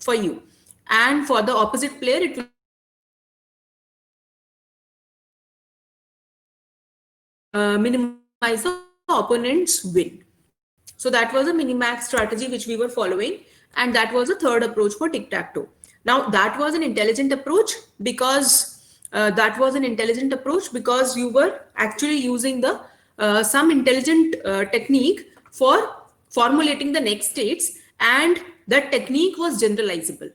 for you, and for the opposite player it will minimize the opponent's win. So that was a minimax strategy which we were following, and that was a third approach for tic-tac-toe. Now that was an intelligent approach because you were actually using the some intelligent technique for formulating the next states, and that technique was generalizable,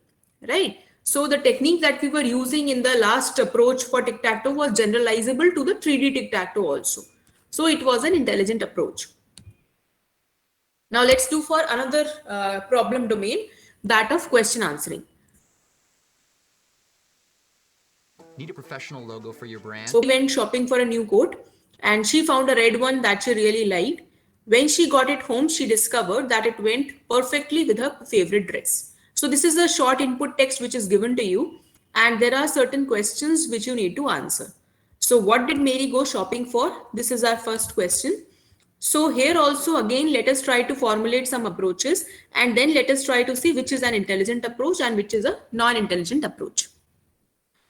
right? So the technique that we were using in the last approach for tic-tac-toe was generalizable to the 3D tic-tac-toe also. So it was an intelligent approach. Now let's do for another problem domain, that of question answering. Need a professional logo for your brand? So we went shopping for a new coat and she found a red one that she really liked. When she got it home, she discovered that it went perfectly with her favorite dress. So this is a short input text which is given to you, and there are certain questions which you need to answer. So what did Mary go shopping for? This is our first question. So here also again, let us try to formulate some approaches, and then let us try to see which is an intelligent approach and which is a non-intelligent approach.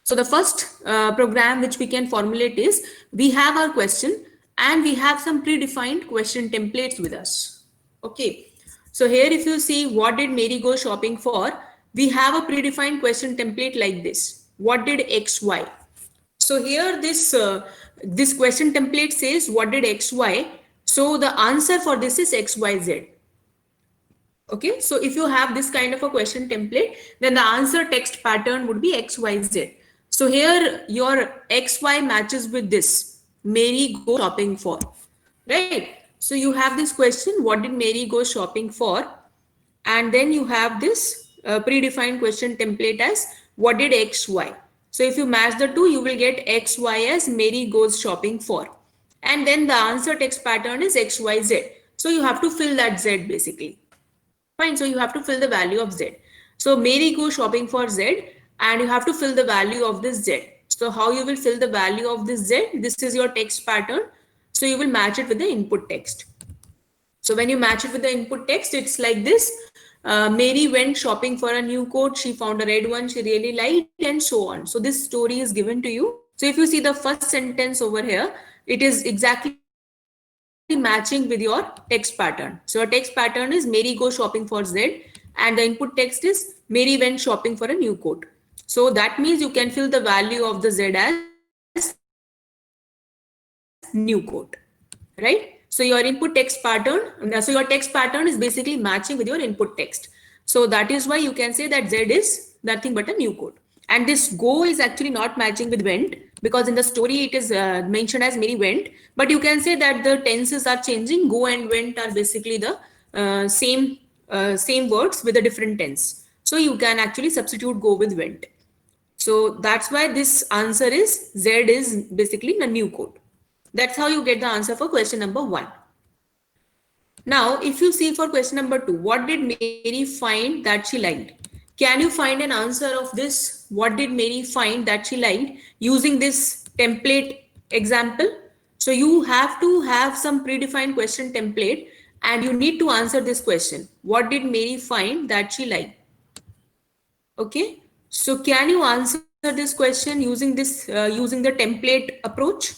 So the first program which we can formulate is, we have our question and we have some predefined question templates with us. Okay. So here if you see what did Mary go shopping for, we have a predefined question template like this. What did XY? So here this question template says what did XY? So the answer for this is XYZ. Okay, so if you have this kind of a question template, then the answer text pattern would be XYZ. So here your XY matches with this, Mary go shopping for, right? So you have this question, what did Mary go shopping for? And then you have this predefined question template as what did XY? So if you match the two, you will get XY as Mary goes shopping for. And then the answer text pattern is XYZ. So you have to fill that Z basically. Fine, so you have to fill the value of Z. So Mary goes shopping for Z, and you have to fill the value of this Z. So how you will fill the value of this Z? This is your text pattern. So you will match it with the input text. So when you match it with the input text, it's like this. Mary went shopping for a new coat. She found a red one she really liked, and so on. So this story is given to you. So if you see the first sentence over here, it is exactly matching with your text pattern. So your text pattern is Mary go shopping for Z, and the input text is Mary went shopping for a new coat. So that means you can fill the value of the Z as new coat, right? So your input text pattern, so your text pattern is basically matching with your input text. So that is why you can say that Z is nothing but a new coat. And this go is actually not matching with went, because in the story it is mentioned as Mary went, but you can say that the tenses are changing. Go and went are basically the same words with a different tense. So you can actually substitute go with went. So that's why this answer is Z is basically a new coat. That's how you get the answer for question number 1. Now, if you see for question number 2, what did Mary find that she liked? Can you find an answer of this? What did Mary find that she liked using this template example? So you have to have some predefined question template, and you need to answer this question. What did Mary find that she liked? Okay. So can you answer this question using using the template approach?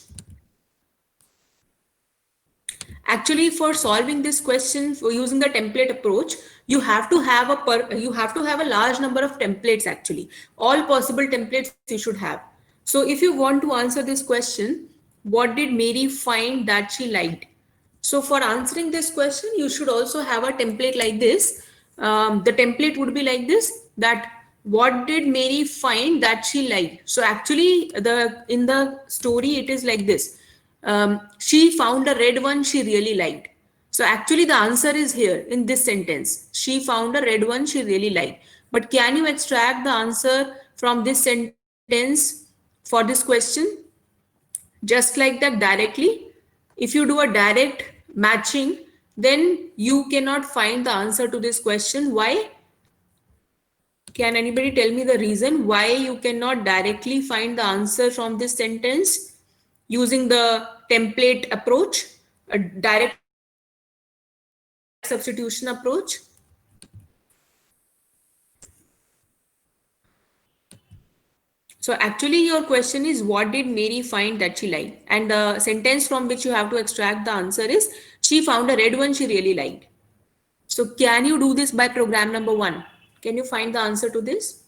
Actually, for solving this question for using the template approach, you have to have a large number of templates. Actually, all possible templates you should have. So if you want to answer this question, what did Mary find that she liked? So for answering this question, you should also have a template like this. The template would be like this, that what did Mary find that she liked? So actually in the story, it is like this. She found a red one she really liked. So actually the answer is here in this sentence. She found a red one she really liked. But can you extract the answer from this sentence for this question? Just like that directly? If you do a direct matching, then you cannot find the answer to this question. Why? Can anybody tell me the reason why you cannot directly find the answer from this sentence using the template approach, a direct substitution approach? So actually your question is what did Mary find that she liked? And the sentence from which you have to extract the answer is she found a red one she really liked. So can you do this by program number 1? Can you find the answer to this?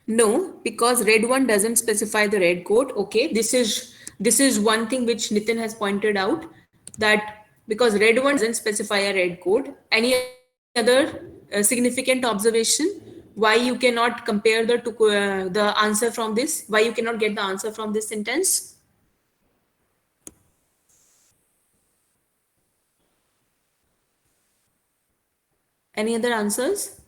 No, because red one doesn't specify the red coat. Okay, this is one thing which Nitin has pointed out, that because red one doesn't specify a red coat. Any other significant observation why you cannot compare the answer from this? Why you cannot get the answer from this sentence? Any other answers?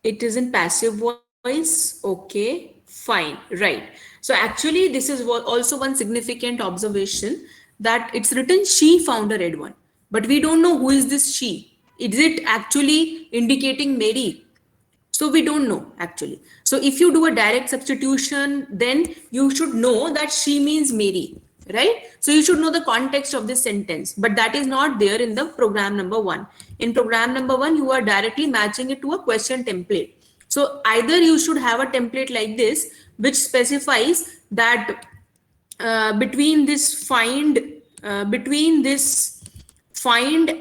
It is in passive voice. Okay, fine, right. So actually this is also one significant observation, that it's written she found a red one, but we don't know who is this she. Is it actually indicating Mary? So we don't know actually. So if you do a direct substitution, then you should know that she means Mary, right? So you should know the context of this sentence, but that is not there in the program number 1. In program number 1, you are directly matching it to a question template. So either you should have a template like this, which specifies that between this find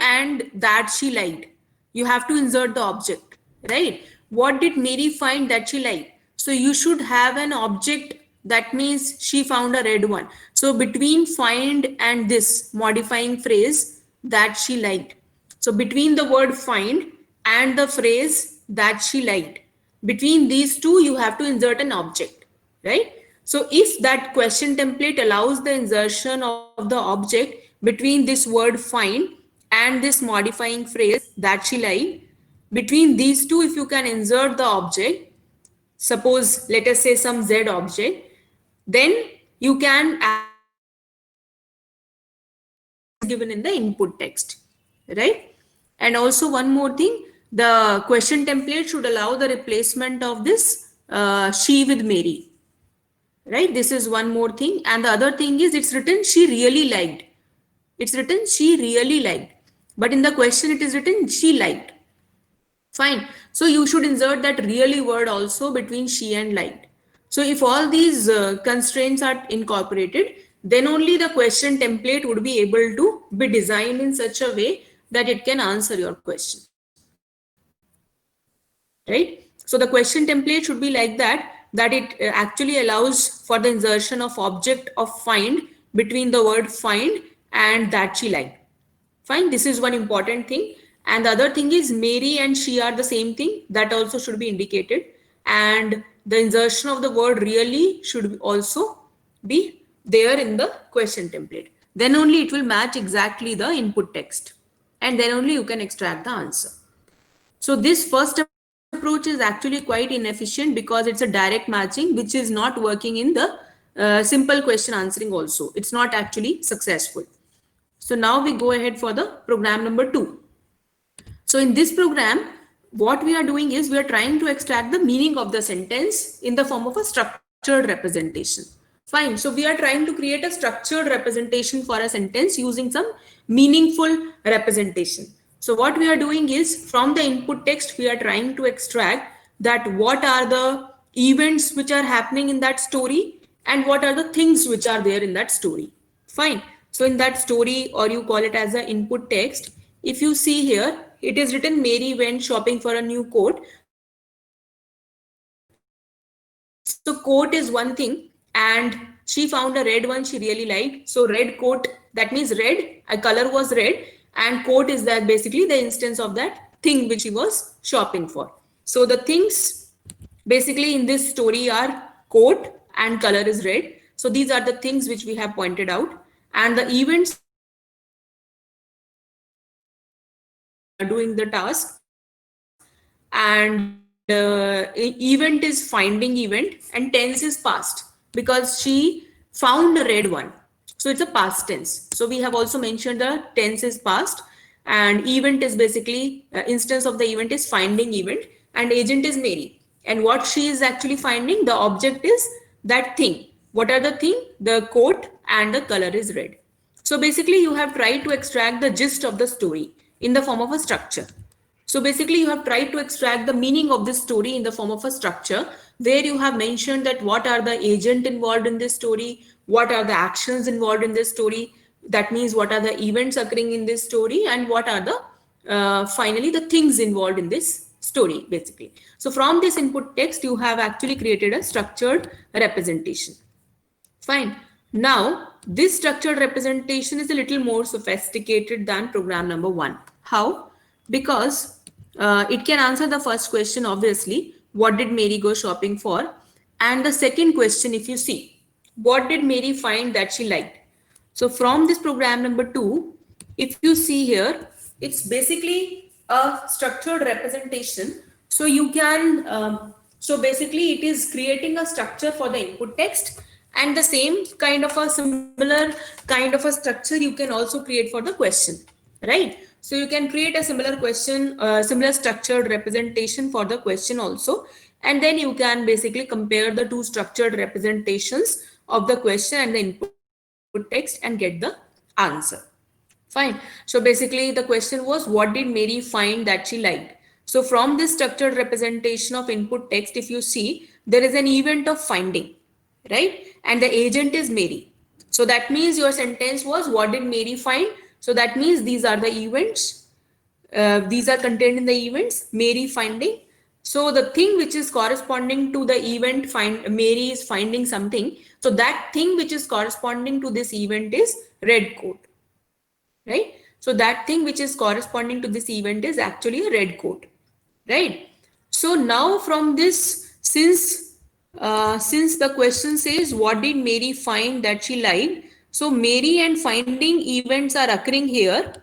and that she liked, you have to insert the object, right? What did Mary find that she liked? So you should have an object, that means she found a red one. So between find and this modifying phrase, that she liked. So between the word find and the phrase that she liked, between these two you have to insert an object, right? So if that question template allows the insertion of the object between this word find and this modifying phrase that she liked, between these two, if you can insert the object, suppose let us say some Z object, then you can given in the input text, right? And also one more thing, the question template should allow the replacement of this she with Mary, right? This is one more thing. And the other thing is it's written she really liked. It's written she really liked, but in the question it is written she liked. Fine. So you should insert that really word also between she and liked. So if all these constraints are incorporated, then only the question template would be able to be designed in such a way that it can answer your question. Right? So the question template should be like that it actually allows for the insertion of object of find between the word find and that she liked. Fine, this is one important thing. And the other thing is Mary and she are the same thing, that also should be indicated. And the insertion of the word really should also be there in the question template. Then only it will match exactly the input text. And then only you can extract the answer. So this first approach is actually quite inefficient because it's a direct matching, which is not working in the simple question answering also. It's not actually successful. So now we go ahead for the program number 2. So in this program, what we are doing is we are trying to extract the meaning of the sentence in the form of a structured representation. Fine. So we are trying to create a structured representation for a sentence using some meaningful representation. So what we are doing is from the input text, we are trying to extract that what are the events which are happening in that story and what are the things which are there in that story. Fine. So in that story, or you call it as the input text, if you see here, it is written Mary went shopping for a new coat. So coat is one thing and she found a red one she really liked. So red coat, that means red, a color was red, and coat is that basically the instance of that thing which she was shopping for. So the things basically in this story are coat and color is red. So these are the things which we have pointed out, and the events are doing the task, and event is finding event, and tense is past because she found a red one. So it's a past tense. So we have also mentioned the tense is past, and event is basically instance of the event is finding event, and agent is Mary. And what she is actually finding, the object is that thing. What are the thing? The coat and the color is red. So basically you have tried to extract the gist of the story in the form of a structure. So basically you have tried to extract the meaning of this story in the form of a structure where you have mentioned that what are the agent involved in this story, what are the actions involved in this story, that means what are the events occurring in this story, and what are the finally the things involved in this story basically. So from this input text you have actually created a structured representation. Fine. Now, this structured representation is a little more sophisticated than program number 1. How? Because it can answer the first question, obviously, what did Mary go shopping for? And the second question, if you see, what did Mary find that she liked? So from this program number 2, if you see here, it's basically a structured representation. So you can, so basically it is creating a structure for the input text, and the same kind of a similar kind of a structure you can also create for the question, right? So you can create a similar question, similar structured representation for the question also, and then you can basically compare the two structured representations of the question and the input text and get the answer. Fine. So basically the question was, what did Mary find that she liked? So from this structured representation of input text, if you see, there is an event of finding, right? And the agent is Mary. So that means your sentence was, what did Mary find? So that means these are the events. These are contained in the events, Mary finding. So the thing which is corresponding to the event, Mary is finding something. So that thing which is corresponding to this event is red coat, right? So that thing which is corresponding to this event is actually a red coat, right? So now from this, since the question says, what did Mary find that she liked? So Mary and finding events are occurring here,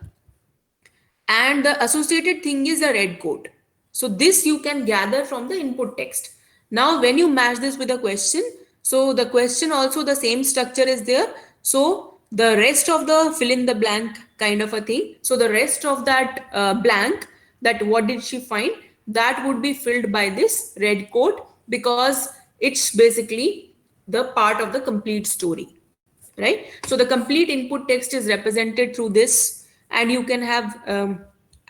and the associated thing is a red coat. So this you can gather from the input text. Now when you match this with a question, so the question also the same structure is there. So the rest of the fill in the blank kind of a thing. So the rest of that blank, that what did she find, that would be filled by this red coat, because it's basically the part of the complete story, right? So the complete input text is represented through this, and you can have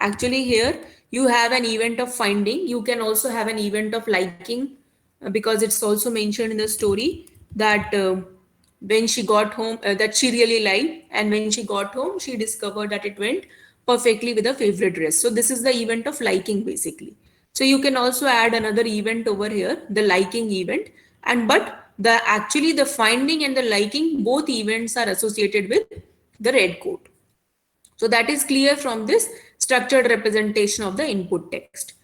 actually here you have an event of finding. You can also have an event of liking, because it's also mentioned in the story that when she got home, that she really liked, and when she got home she discovered that it went perfectly with a favorite dress. So this is the event of liking basically. So you can also add another event over here, the liking event, and but the actually the finding and the liking, both events are associated with the red coat. So that is clear from this structured representation of the input text.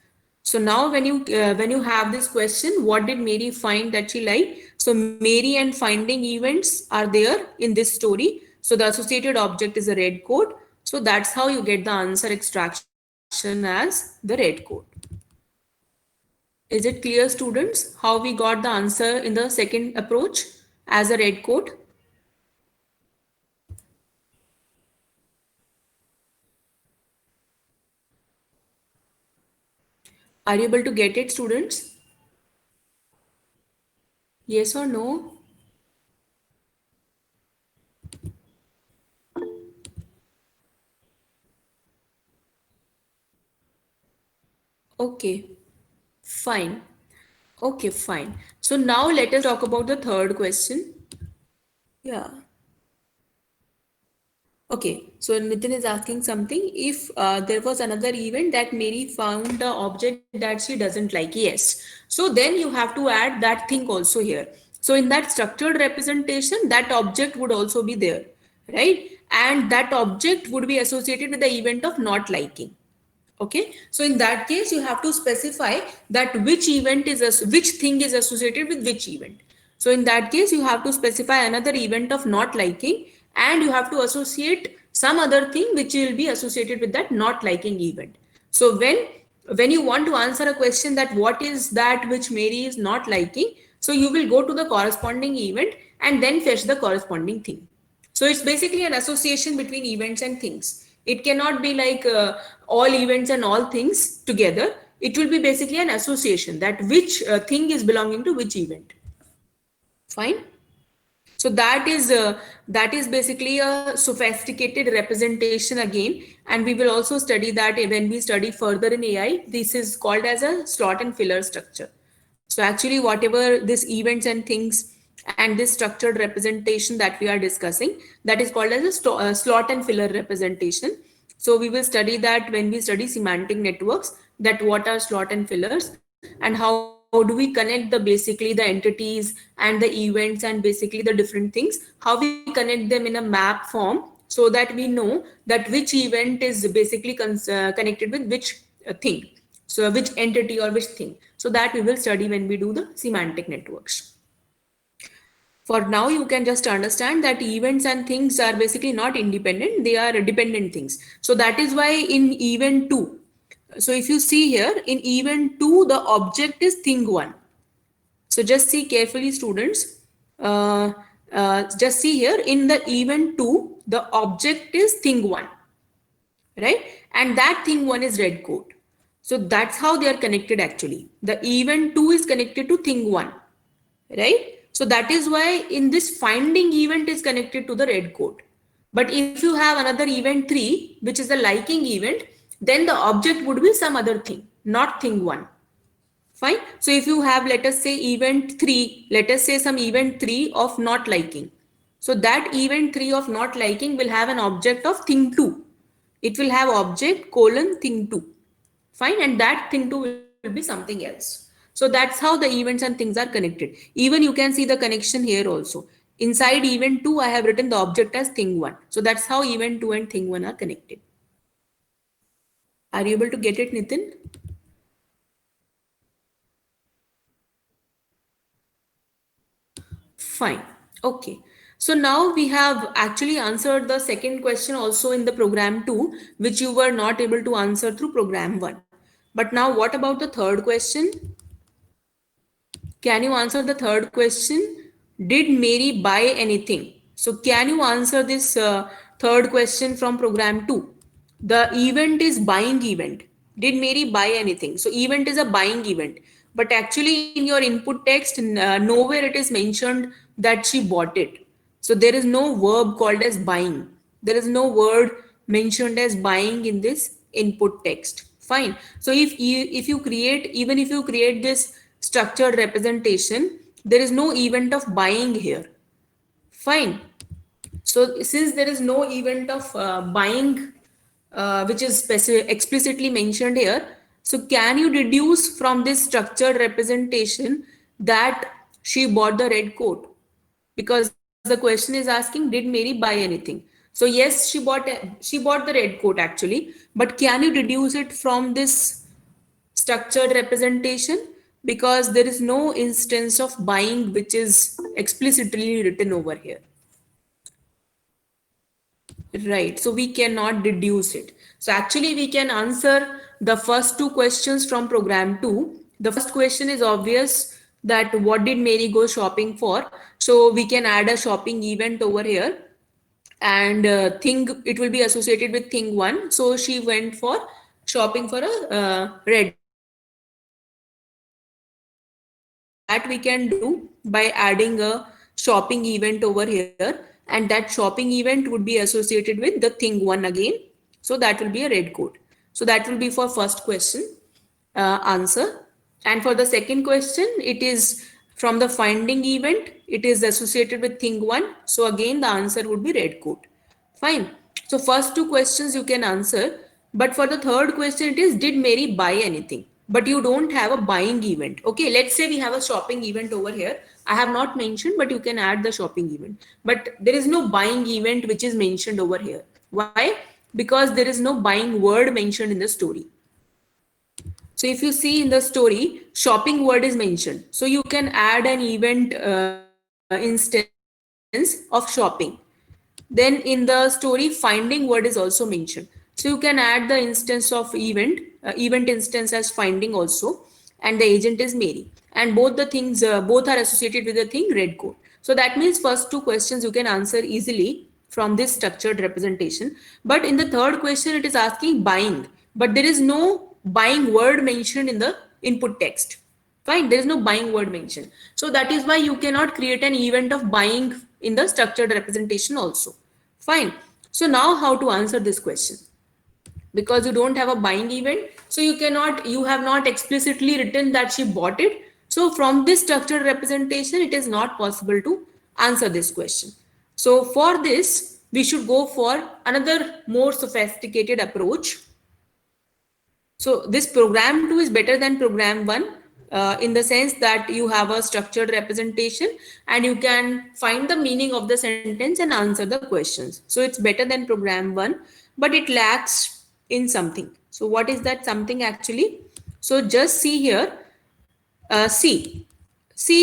So now when you have this question, what did Mary find that she liked? So Mary and finding events are there in this story. So the associated object is a red coat. So that's how you get the answer extraction as the red coat. Is it clear, students, how we got the answer in the second approach as a red coat? Are you able to get it, students? Yes or no? Okay, fine. Okay, fine. So now let us talk about the third question. Yeah. Okay, so Nitin is asking something. If there was another event that Mary found the object that she doesn't like, yes. So then you have to add that thing also here. So in that structured representation, that object would also be there, right? And that object would be associated with the event of not liking. Okay, so in that case, you have to specify that which event is which thing is associated with which event. So in that case, you have to specify another event of not liking, and you have to associate some other thing which will be associated with that not liking event. So when you want to answer a question that what is that which Mary is not liking, so you will go to the corresponding event and then fetch the corresponding thing. So it's basically an association between events and things. It cannot be like all events and all things together. It will be basically an association that which thing is belonging to which event. Fine. So that is basically a sophisticated representation again, and we will also study that when we study further in AI. This is called as a slot and filler structure. So actually, whatever this events and things and this structured representation that we are discussing, that is called as a slot and filler representation. So we will study that when we study semantic networks, that what are slot and fillers and how do we connect basically the entities and the events and basically the different things, how we connect them in a map form so that we know that which event is basically connected with which thing. So which entity or which thing. So that we will study when we do the semantic networks. For now, you can just understand that events and things are basically not independent, they are dependent things. So that is why in event 2, so if you see here in event 2, the object is thing 1. So just see carefully, students. Just see here in the event 2, the object is thing 1, right? And that thing 1 is red code. So that's how they are connected actually. The event 2 is connected to thing 1, right? So that is why in this finding event is connected to the red code. But if you have another event 3, which is the liking event, then the object would be some other thing, not thing 1. Fine. So if you have, let us say event 3, let us say some event 3 of not liking. So that event 3 of not liking will have an object of thing 2. It will have object colon thing 2. Fine. And that thing 2 will be something else. So that's how the events and things are connected. Even you can see the connection here also. Inside event 2, I have written the object as thing 1. So that's how event 2 and thing 1 are connected. Are you able to get it, Nitin? Fine. Okay. So now we have actually answered the second question also in the program 2, which you were not able to answer through program 1. But now what about the third question? Can you answer the third question? Did Mary buy anything? So can you answer this third question from program 2? The event is buying event. Did Mary buy anything? So event is a buying event. But actually in your input text, nowhere it is mentioned that she bought it. So there is no verb called as buying. There is no word mentioned as buying in this input text. Fine. So if you create, even if you create this structured representation, there is no event of buying here. Fine. So since there is no event of buying, which is explicitly mentioned here, so can you deduce from this structured representation that she bought the red coat? Because the question is asking, did Mary buy anything? So yes, she bought the red coat actually, but can you deduce it from this structured representation? Because there is no instance of buying which is explicitly written over here. Right, so we cannot deduce it. So actually we can answer the first two questions from program 2. The first question is obvious, that what did Mary go shopping for? So we can add a shopping event over here, and thing, it will be associated with thing 1. So she went for shopping for a red coat. That we can do by adding a shopping event over here, and that shopping event would be associated with the thing 1 again. So that will be a red coat. So that will be for first question answer. And for the second question, it is from the finding event, it is associated with thing 1. So again the answer would be red coat. Fine. So first two questions you can answer, but for the third question it is, did Mary buy anything? But you don't have a buying event. Okay, let's say we have a shopping event over here. I have not mentioned, but you can add the shopping event. But there is no buying event which is mentioned over here. Why? Because there is no buying word mentioned in the story. So if you see in the story, shopping word is mentioned. So you can add an event instance of shopping. Then in the story, finding word is also mentioned. So you can add the instance of event, event instance as finding also, and the agent is Mary. And both the things, both are associated with the thing red coat. So that means first two questions you can answer easily from this structured representation. But in the third question, it is asking buying, but there is no buying word mentioned in the input text. Fine, there is no buying word mentioned. So that is why you cannot create an event of buying in the structured representation also. Fine. So now how to answer this question? Because you don't have a buying event, so you have not explicitly written that she bought it. So from this structured representation, it is not possible to answer this question. So for this, we should go for another more sophisticated approach. So this program 2 is better than program 1 in the sense that you have a structured representation and you can find the meaning of the sentence and answer the questions. So it's better than program 1, but it lacks in something. So what is that something actually? So just see here, see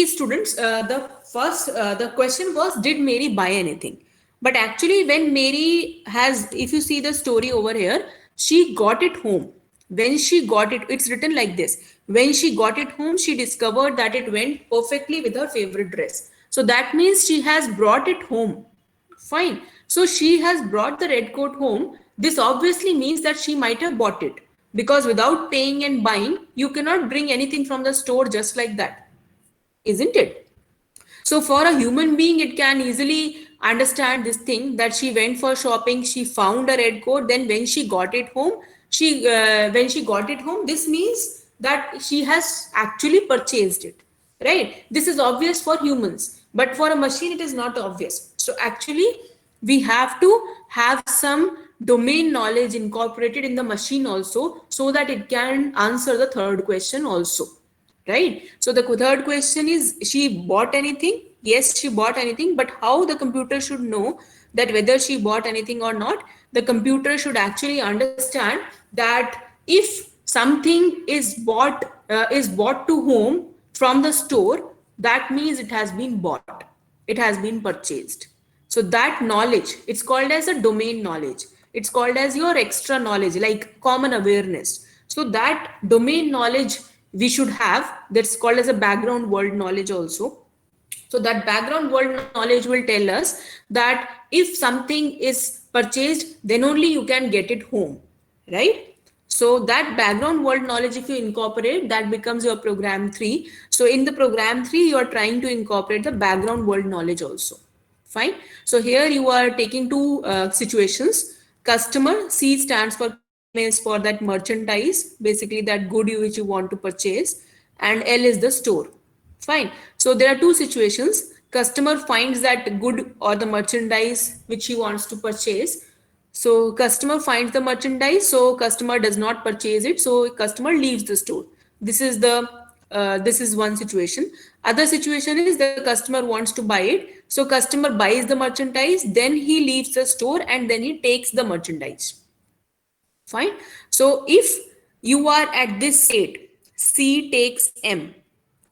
students, the question was, did Mary buy anything? But actually when Mary has, if you see the story over here, she got it home. When she got it, it's written like this: when she got it home, she discovered that it went perfectly with her favorite dress. So that means she has brought it home. Fine. So she has brought the red coat home. This obviously means that she might have bought it, because without paying and buying, you cannot bring anything from the store just like that, isn't it? So for a human being, it can easily understand this thing that she went for shopping, she found a red coat, then when she got it home, when she got it home, this means that she has actually purchased it, right? This is obvious for humans, but for a machine, it is not obvious. So actually, we have to have some domain knowledge incorporated in the machine also, so that it can answer the third question also, right? So the third question is, she bought anything? Yes, she bought anything, but how the computer should know that whether she bought anything or not? The computer should actually understand that if something is bought to home from the store, that means it has been bought, it has been purchased. So that knowledge, it's called as a domain knowledge, it's called as your extra knowledge, like common awareness. So that domain knowledge we should have, that's called as a background world knowledge also. So that background world knowledge will tell us that if something is purchased, then only you can get it home, right? So that background world knowledge, if you incorporate, that becomes your program 3. So in the program 3, you are trying to incorporate the background world knowledge also. Fine. So here you are taking two situations. Customer, C stands for is for that merchandise, basically that good which you want to purchase, and L is the store. Fine. So there are two situations. Customer finds that good or the merchandise which he wants to purchase. So customer finds the merchandise, so customer does not purchase it, so customer leaves the store. This is one situation. Other situation is the customer wants to buy it, so customer buys the merchandise, then he leaves the store and then he takes the merchandise. Fine. So if you are at this state, C takes M.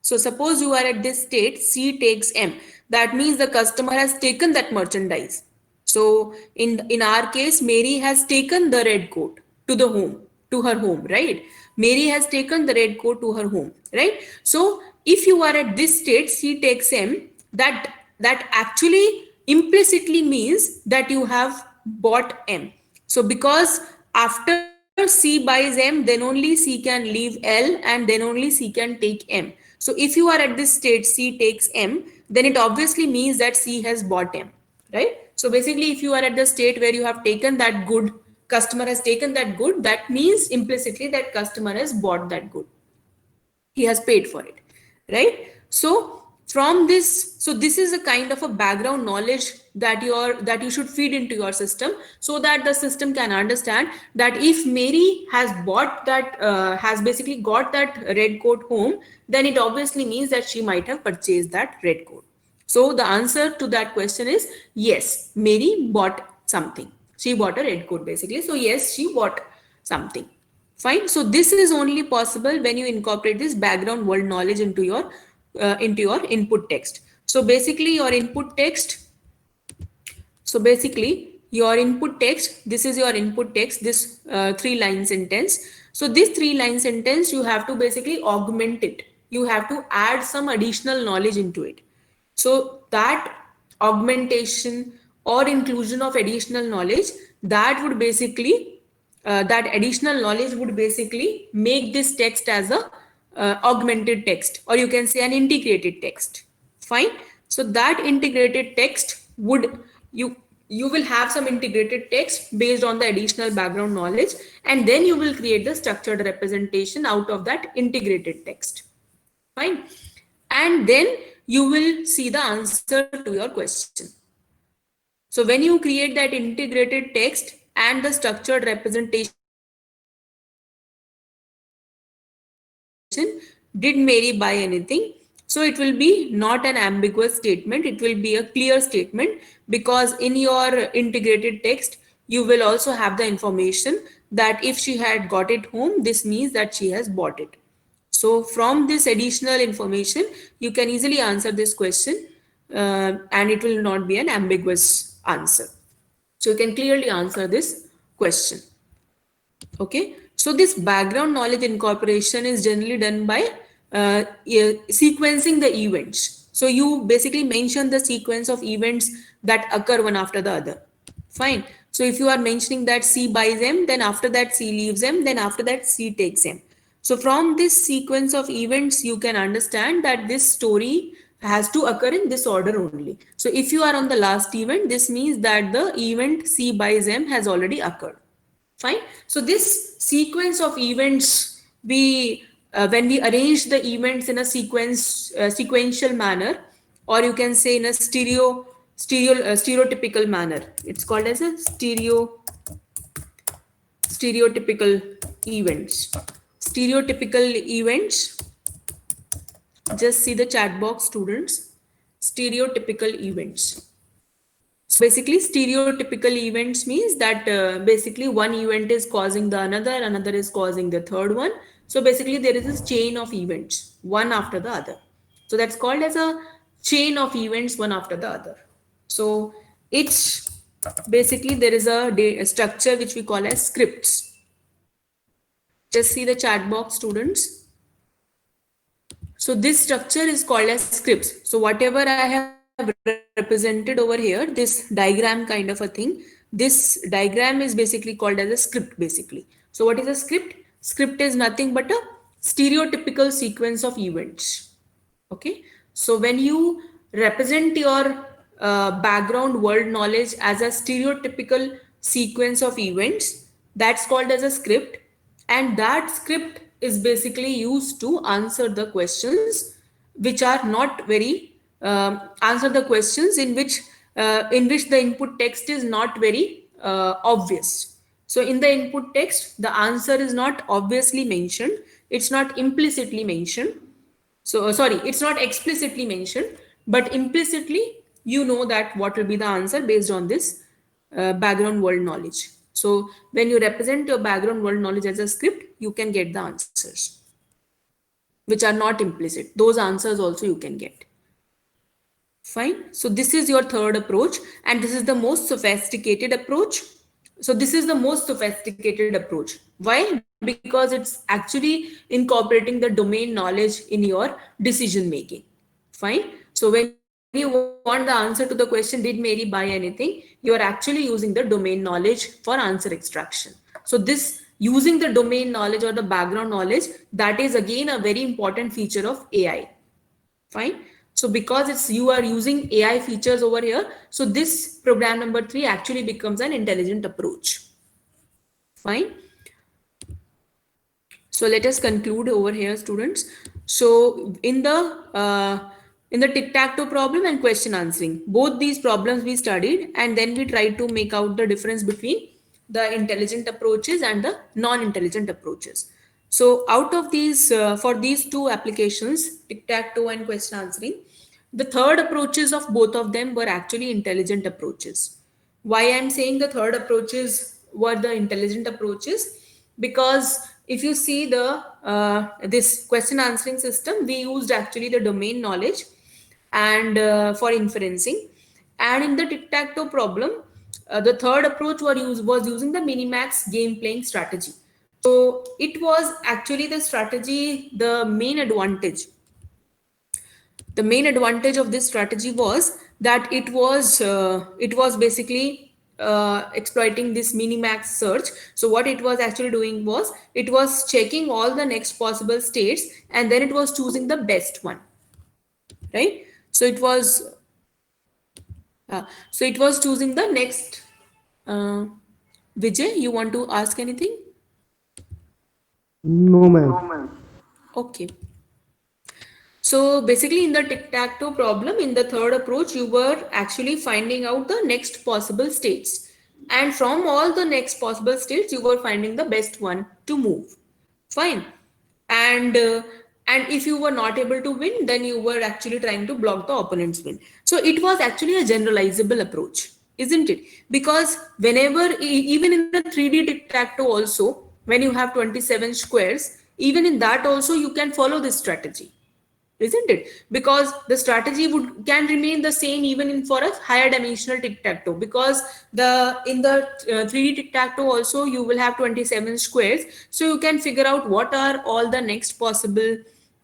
So suppose you are at this state, C takes M. That means the customer has taken that merchandise. So in our case, Mary has taken the red coat to the home, to her home, right? Mary has taken the red coat to her home, right? So if you are at this state, C takes M, that actually implicitly means that you have bought M. So because after C buys M, then only C can leave L and then only C can take M. So if you are at this state, C takes M, then it obviously means that C has bought M, right? So basically, if you are at the state where you have taken that good, customer has taken that good, that means implicitly that customer has bought that good. He has paid for it, right? So from this, so this is a kind of a background knowledge that you should feed into your system, so that the system can understand that if Mary has bought that, has basically got that red coat home, then it obviously means that she might have purchased that red coat. So the answer to that question is yes, Mary bought something. She bought a red coat basically. So yes, she bought something. Fine. So this is only possible when you incorporate this background world knowledge into your input text. So basically your input text. So basically your input text, this is your input text, this 3-line sentence. So this 3-line sentence, you have to basically augment it. You have to add some additional knowledge into it. So that augmentation or inclusion of additional knowledge, that would basically, that additional knowledge would basically make this text as a augmented text, or you can say an integrated text. Fine. So that integrated text would you will have some integrated text based on the additional background knowledge, and then you will create the structured representation out of that integrated text. Fine. And then you will see the answer to your question. So when you create that integrated text and the structured representation, did Mary buy anything? So it will be not an ambiguous statement. It will be a clear statement, because in your integrated text, you will also have the information that if she had got it home, this means that she has bought it. So from this additional information, you can easily answer this question, and it will not be an ambiguous answer. So you can clearly answer this question. Okay, so this background knowledge incorporation is generally done by sequencing the events. So you basically mention the sequence of events that occur one after the other. Fine. So if you are mentioning that C buys M, then after that C leaves M, then after that C takes M. So from this sequence of events, you can understand that this story has to occur in this order only. So if you are on the last event, this means that the event C buys M has already occurred. Fine. So this sequence of events, we when we arrange the events in a sequential manner, or you can say in a stereotypical manner, it's called as a stereotypical events. Stereotypical events. Just see the chat box, students. Stereotypical events. So basically, stereotypical events means that basically one event is causing the another is causing the third one. So basically, there is this chain of events, one after the other. So that's called as a chain of events, one after the other. So it's basically there is a structure which we call as scripts. Just see the chat box, students. So this structure is called as scripts. So whatever I have represented over here, this diagram kind of a thing, this diagram is basically called as a script basically. So what is a script? Script is nothing but a stereotypical sequence of events. Okay. So when you represent your background world knowledge as a stereotypical sequence of events, that's called as a script. And that script is basically used to answer the questions which are not very answer the questions in which the input text is not very obvious. So in the input text, the answer is not obviously mentioned. It's not implicitly mentioned. So sorry, it's not explicitly mentioned, but implicitly you know that what will be the answer based on this background world knowledge. So when you represent your background world knowledge as a script, you can get the answers which are not implicit. Those answers also you can get. Fine. So this is your third approach, and this is the most sophisticated approach. So this is the most sophisticated approach. Why? Because it's actually incorporating the domain knowledge in your decision making. Fine. So when you want the answer to the question, did Mary buy anything? You are actually using the domain knowledge for answer extraction. So this using the domain knowledge or the background knowledge, that is again a very important feature of AI. Fine. So because it's you are using AI features over here, so this program number 3 actually becomes an intelligent approach. Fine. So let us conclude over here, students. So in the tic-tac-toe problem and question answering, both these problems we studied, and then we tried to make out the difference between the intelligent approaches and the non-intelligent approaches. So out of these, for these two applications, tic-tac-toe and question answering, the third approaches of both of them were actually intelligent approaches. Why I'm saying the third approaches were the intelligent approaches? Because if you see the this question answering system, we used actually the domain knowledge and for inferencing. And in the tic-tac-toe problem, the third approach was using the minimax game playing strategy. So it was actually the strategy, the main advantage. The main advantage of this strategy was that it was basically exploiting this minimax search. So what it was actually doing was it was checking all the next possible states, and then it was choosing the best one, right? So it was So it was choosing the next. Uh, Vijay, you want to ask anything? No, ma'am. Okay. So basically, in the tic-tac-toe problem, in the third approach, you were actually finding out the next possible states. And from all the next possible states, you were finding the best one to move. Fine. And and if you were not able to win, then you were actually trying to block the opponent's win. So it was actually a generalizable approach, isn't it? Because whenever, even in a 3D tic-tac-toe also, when you have 27 squares, even in that also you can follow this strategy, isn't it? Because the strategy would can remain the same even in for a higher dimensional tic-tac-toe, because the in the 3D tic-tac-toe also you will have 27 squares, so you can figure out what are all the next possible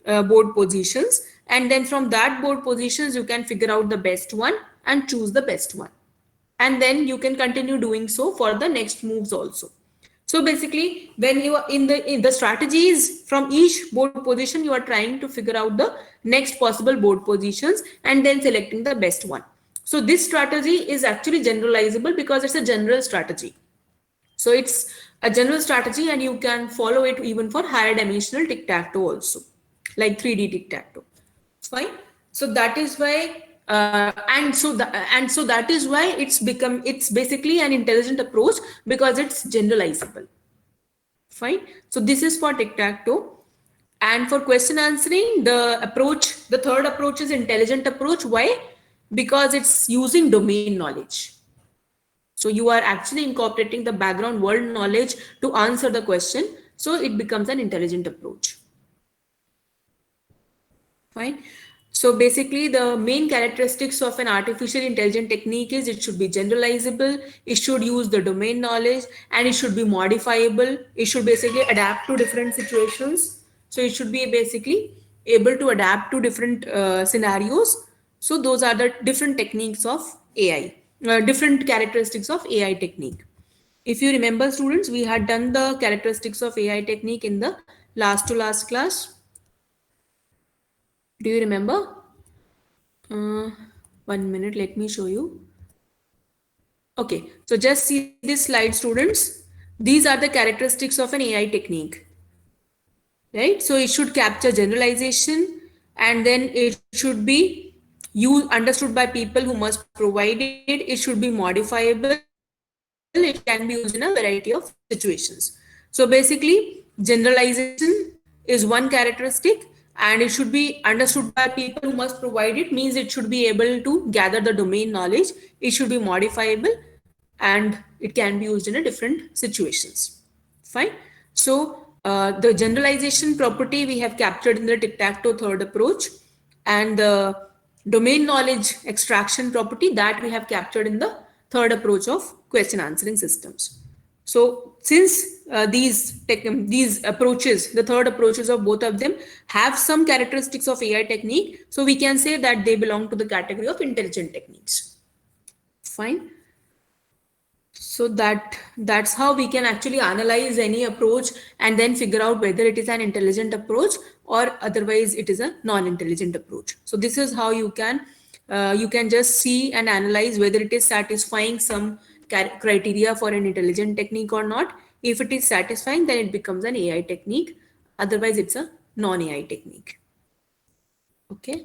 board positions, and then from that board positions you can figure out the best one and choose the best one, and then you can continue doing so for the next moves also. So basically, when you are in the strategies from each board position, you are trying to figure out the next possible board positions and then selecting the best one. So this strategy is actually generalizable because it's a general strategy. So it's a general strategy and you can follow it even for higher dimensional tic-tac-toe also, like 3D tic-tac-toe. Fine. So that is why, and so that is why it's basically an intelligent approach because it's generalizable. Fine. So this is for tic-tac-toe. And for question answering, the third approach is intelligent approach. Why? Because it's using domain knowledge. So you are actually incorporating the background world knowledge to answer the question. So it becomes an intelligent approach. Fine. So basically, the main characteristics of an artificial intelligent technique is it should be generalizable, it should use the domain knowledge, and it should be modifiable. It should basically adapt to different situations. So it should be basically able to adapt to different scenarios. So those are the different techniques of AI, different characteristics of AI technique. If you remember, students, we had done the characteristics of AI technique in the last to last class. Do you remember? Uh, 1 minute, let me show you. Okay, so just see this slide, students. These are the characteristics of an AI technique, right? So it should capture generalization, and then it should be understood by people who must provide it. It should be modifiable. It can be used in a variety of situations. So basically, generalization is one characteristic, and it should be understood by people who must provide it, means it should be able to gather the domain knowledge. It should be modifiable, and it can be used in a different situations. Fine. So the generalization property we have captured in the tic-tac-toe third approach, and the domain knowledge extraction property that we have captured in the third approach of question answering systems. So since these approaches, the third approaches of both of them have some characteristics of AI technique, so we can say that they belong to the category of intelligent techniques. Fine. So that's how we can actually analyze any approach and then figure out whether it is an intelligent approach or otherwise it is a non-intelligent approach. So this is how you can just see and analyze whether it is satisfying some criteria for an intelligent technique or not. If it is satisfying, then it becomes an AI technique. Otherwise, it's a non-AI technique. Okay.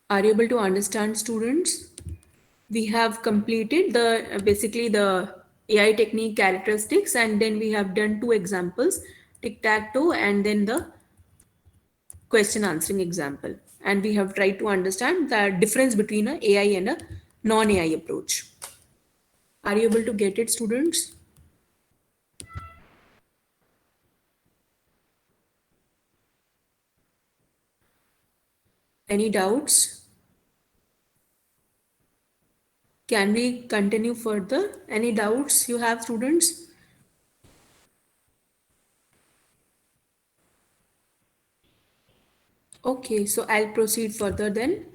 Are you able to understand, students? We have completed the basically the AI technique characteristics, and then we have done two examples, tic-tac-toe and then the question answering example. And we have tried to understand the difference between a AI and a non-AI approach. Are you able to get it, students? Any doubts? Can we continue further? Any doubts you have, students? Okay, so I'll proceed further then.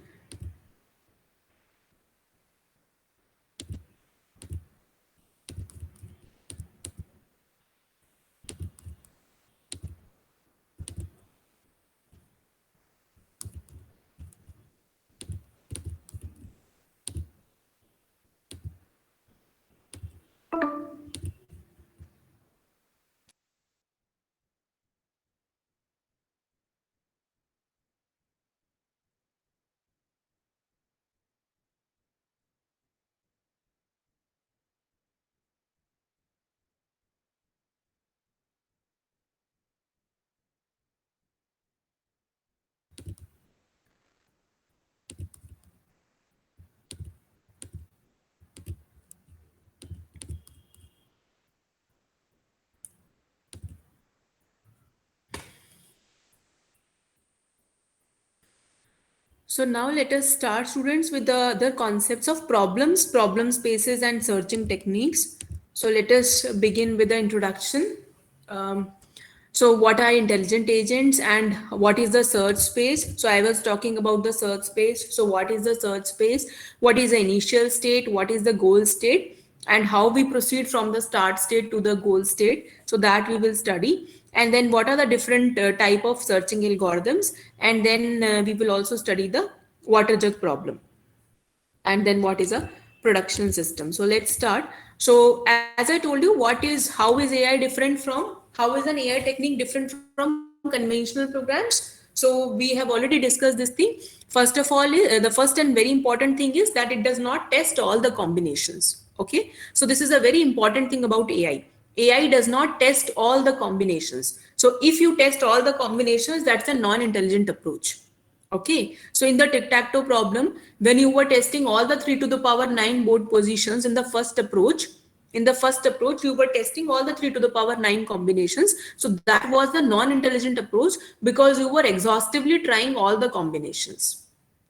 So now let us start, students, with the other concepts of problems, problem spaces, and searching techniques. So let us begin with the introduction. Um, so what are intelligent agents and what is the search space? So I was talking about the search space. So what is the search space? What is the initial state? What is the goal state? And how we proceed from the start state to the goal state. So that we will study. And then what are the different type of searching algorithms? And then we will also study the water jug problem. And then what is a production system? So let's start. So as I told you, how is AI different from, how is an AI technique different from conventional programs? So we have already discussed this thing. First of all, the first and very important thing is that it does not test all the combinations. Okay, so this is a very important thing about AI. AI does not test all the combinations. So if you test all the combinations, that's a non-intelligent approach. Okay, so in the tic-tac-toe problem, when you were testing all the 3 to the power 9 board positions in the first approach, you were testing all the 3 to the power 9 combinations. So that was the non-intelligent approach because you were exhaustively trying all the combinations.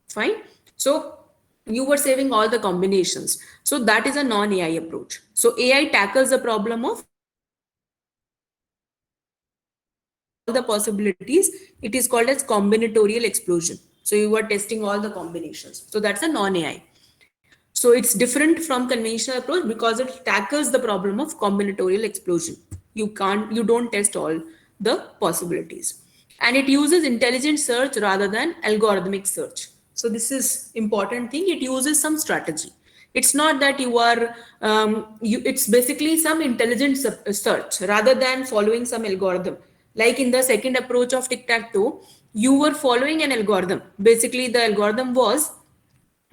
Fine. So you were saving all the combinations. So that is a non-AI approach. So AI tackles the problem of the possibilities. It is called as combinatorial explosion. So you are testing all the combinations. So that's a non-AI. So it's different from conventional approach because it tackles the problem of combinatorial explosion. You don't test all the possibilities. And it uses intelligent search rather than algorithmic search. So this is important thing. It uses some strategy. It's not that you are, it's basically some intelligent search rather than following some algorithm. Like in the second approach of tic-tac-toe, you were following an algorithm. Basically, the algorithm was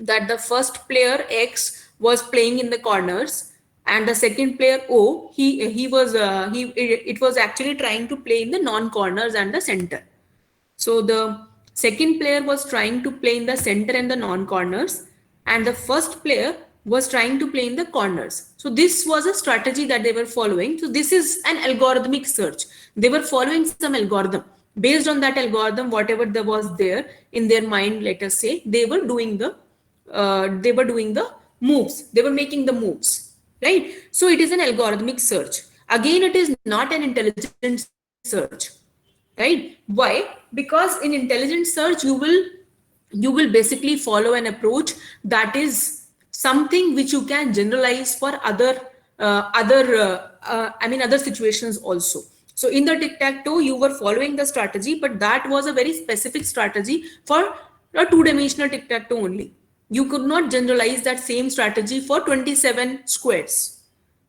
that the first player X was playing in the corners and the second player O, it was actually trying to play in the non-corners and the center. So the second player was trying to play in the center and the non-corners, and the first player was trying to play in the corners. So this was a strategy that they were following. So this is an algorithmic search. They were following some algorithm. Based on that algorithm, whatever there was there in their mind, let us say, they were doing the moves. They were making the moves, right? So it is an algorithmic search. Again, it is not an intelligent search, right? Why? Because in intelligent search, you will basically follow an approach that is something which you can generalize for other situations also. So in the tic-tac-toe, you were following the strategy, but that was a very specific strategy for a two-dimensional tic-tac-toe only. You could not generalize that same strategy for 27 squares,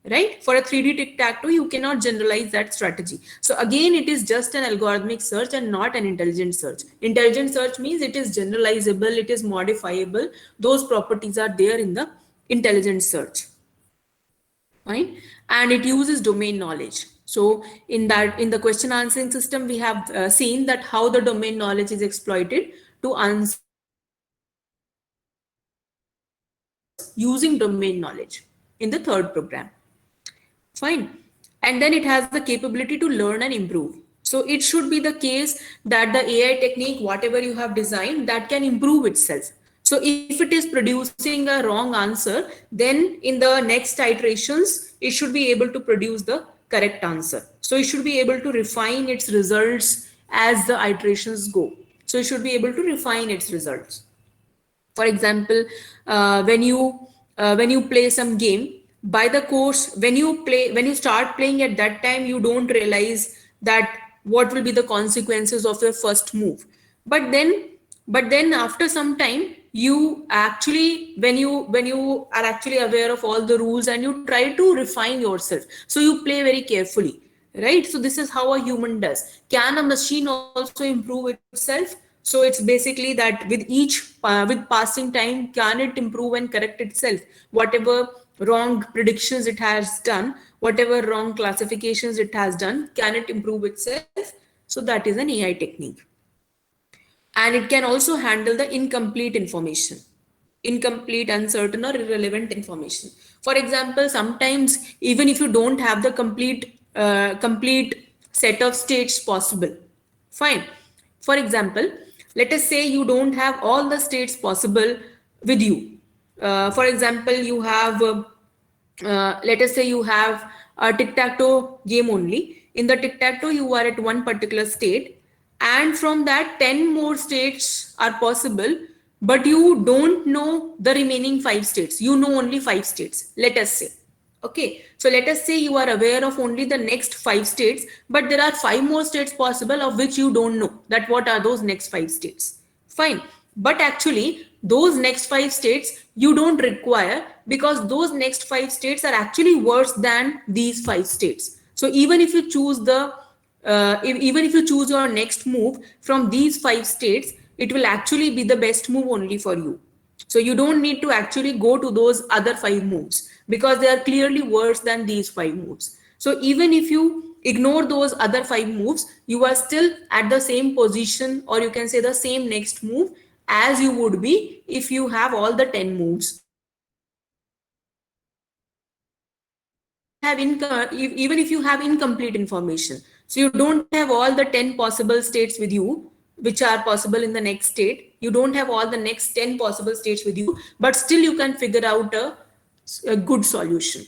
right? For a 3D tic-tac-toe, you cannot generalize that strategy. So again, it is just an algorithmic search and not an intelligent search. Intelligent search means it is generalizable, it is modifiable. Those properties are there in the intelligent search, right? And it uses domain knowledge. So in the question answering system, we have seen that how the domain knowledge is exploited to answer using domain knowledge in the third program. Fine. And then it has the capability to learn and improve. So it should be the case that the AI technique, whatever you have designed, that can improve itself. So if it is producing a wrong answer, then in the next iterations, it should be able to produce the correct answer. So it should be able to refine its results as the iterations go. So it should be able to refine its results. For example, when you play some game, by the course, when you start playing at that time, you don't realize that what will be the consequences of your first move. But then after some time, you actually when you are actually aware of all the rules and you try to refine yourself, so you play very carefully, right? So this is how a human does. Can a machine also improve itself? So it's basically that with passing time, can it improve and correct itself? Whatever wrong predictions it has done, whatever wrong classifications it has done, can it improve itself? So that is an AI technique. And it can also handle the incomplete information, incomplete, uncertain, or irrelevant information. For example, sometimes even if you don't have the complete set of states possible, fine. For example, Let us say you don't have all the states possible with you. For example, you have, let us say you have a tic-tac-toe game only. In the tic-tac-toe, you are at one particular state, and from that 10 more states are possible, but you don't know the remaining 5 states. You know only 5 states, let us say. Okay, so let us say you are aware of only the next 5 states, but there are 5 more states possible of which you don't know that what are those next 5 states. Fine, but actually those next 5 states you don't require, because those next 5 states are actually worse than these 5 states. So even if you choose even if you choose your next move from these 5 states, it will actually be the best move only for you. So you don't need to actually go to those other 5 moves because they are clearly worse than these 5 moves. So even if you ignore those other 5 moves, you are still at the same position, or you can say the same next move as you would be if you have all the 10 moves. Even if you have incomplete information, so you don't have all the 10 possible states with you which are possible in the next state, you don't have all the next 10 possible states with you, but still you can figure out a good solution.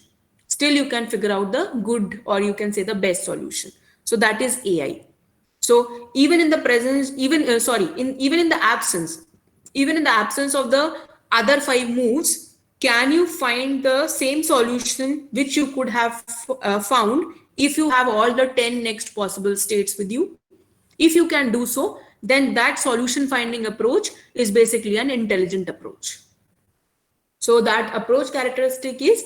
Still you can figure out the good, or you can say the best solution. So that is AI. So even in the presence, even in the absence, even in the absence of the other 5 moves, can you find the same solution which you could have found if you have all the 10 next possible states with you? If you can do so, then that solution finding approach is basically an intelligent approach. So that approach characteristic is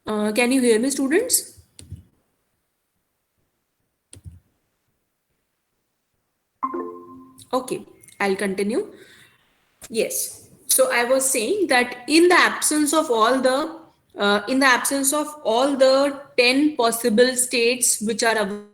can you hear me, students? Okay, I'll continue. Yes. So I was saying that in the absence of all the in the absence of all the 10 possible states which are